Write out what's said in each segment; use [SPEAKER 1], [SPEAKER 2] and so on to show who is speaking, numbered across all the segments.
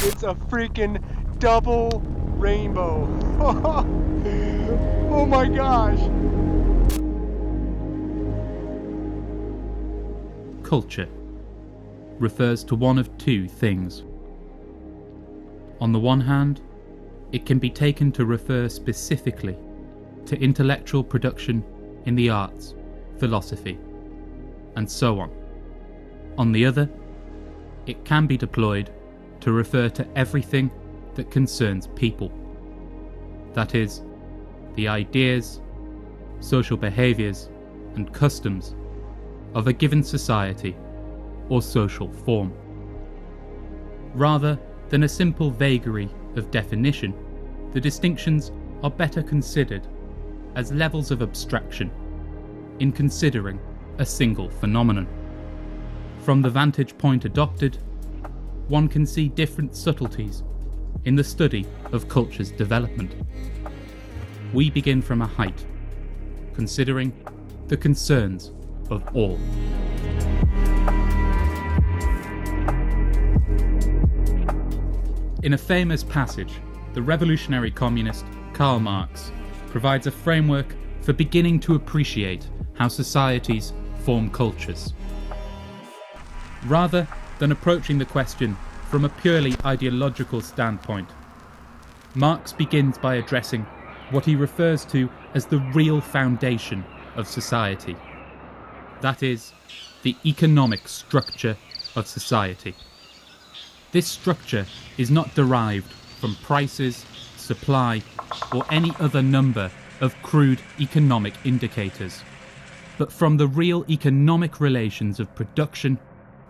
[SPEAKER 1] It's a freaking double rainbow. Oh my gosh.
[SPEAKER 2] Culture refers to one of two things. On the one hand, it can be taken to refer specifically to intellectual production in the arts, philosophy, and so on. On the other, it can be deployed to refer to everything that concerns people. That is, the ideas, social behaviours, and customs of a given society or social form. Rather than a simple vagary of definition, the distinctions are better considered as levels of abstraction in considering a single phenomenon. From the vantage point adopted, one can see different subtleties in the study of culture's development. We begin from a height, considering the concerns of all. In a famous passage, the revolutionary communist Karl Marx provides a framework for beginning to appreciate how societies form cultures. Rather than approaching the question from a purely ideological standpoint, Marx begins by addressing what he refers to as the real foundation of society. That is, the economic structure of society. This structure is not derived from prices, supply, or any other number of crude economic indicators, but from the real economic relations of production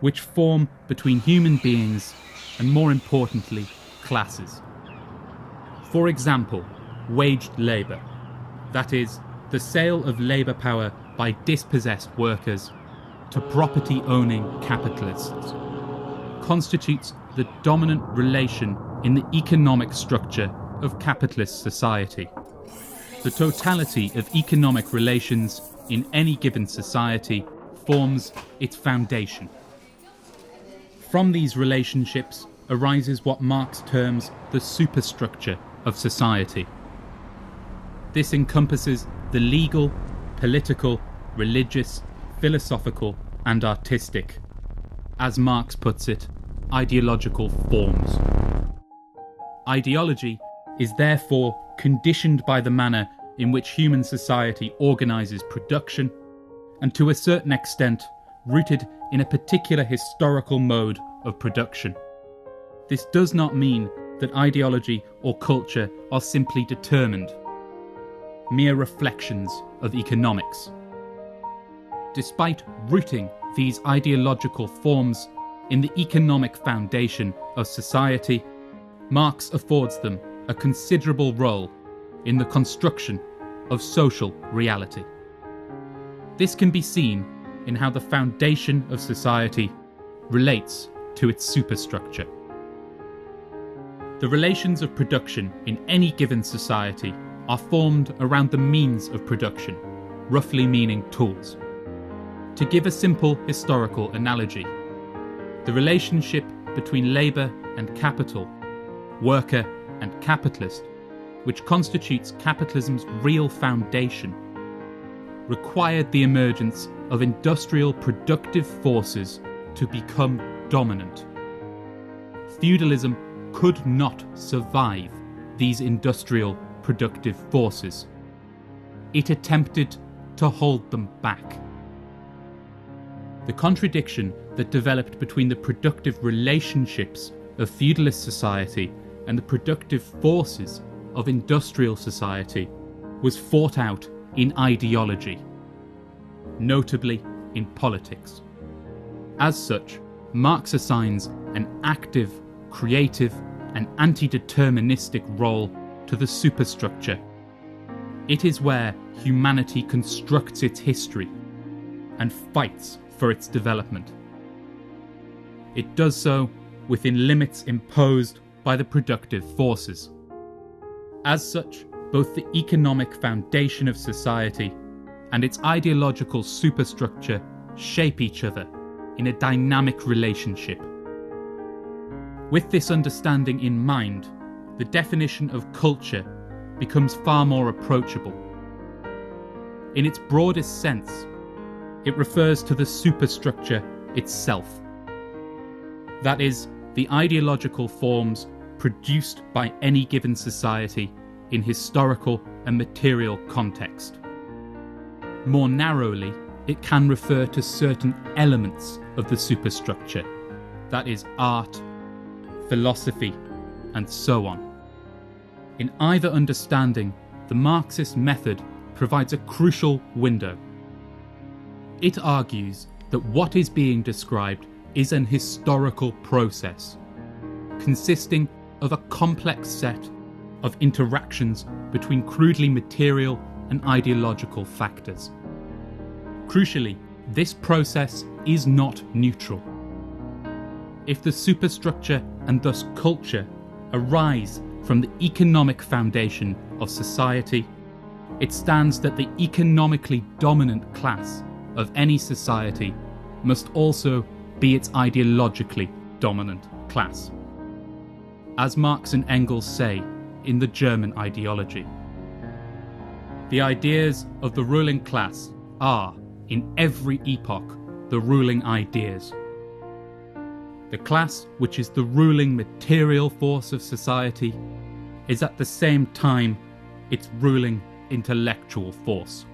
[SPEAKER 2] which form between human beings and, more importantly, classes. For example, waged labour, that is, the sale of labour power by dispossessed workers to property-owning capitalists, constitutes the dominant relation in the economic structure of capitalist society. The totality of economic relations in any given society forms its foundation. From these relationships arises what Marx terms the superstructure of society. This encompasses the legal, political, religious, philosophical, and artistic, as Marx puts it, ideological forms. Ideology is therefore conditioned by the manner in which human society organises production, and to a certain extent rooted in a particular historical mode of production. This does not mean that ideology or culture are simply determined, mere reflections of economics. Despite rooting these ideological forms in the economic foundation of society, Marx affords them a considerable role in the construction of social reality. This can be seen in how the foundation of society relates to its superstructure. The relations of production in any given society are formed around the means of production, roughly meaning tools. To give a simple historical analogy, the relationship between labour and capital, worker and capitalist, which constitutes capitalism's real foundation, required the emergence of industrial productive forces to become dominant. Feudalism could not survive these industrial productive forces. It attempted to hold them back. The contradiction that developed between the productive relationships of feudalist society and the productive forces of industrial society was fought out in ideology, notably in politics. As such, Marx assigns an active, creative, and anti-deterministic role to the superstructure. It is where humanity constructs its history and fights for its development. It does so within limits imposed by the productive forces. As such, both the economic foundation of society and its ideological superstructure shape each other in a dynamic relationship. With this understanding in mind, the definition of culture becomes far more approachable. In its broadest sense, it refers to the superstructure itself. That is, the ideological forms produced by any given society in historical and material context. More narrowly, it can refer to certain elements of the superstructure, that is, art, philosophy, and so on. In either understanding, the Marxist method provides a crucial window. It argues that what is being described is an historical process, consisting of a complex set of interactions between crudely material and ideological factors. Crucially, this process is not neutral. If the superstructure and thus culture arise from the economic foundation of society, it stands that the economically dominant class of any society must also be its ideologically dominant class. As Marx and Engels say in the German ideology, the ideas of the ruling class are, in every epoch, the ruling ideas. The class which is the ruling material force of society is at the same time its ruling intellectual force.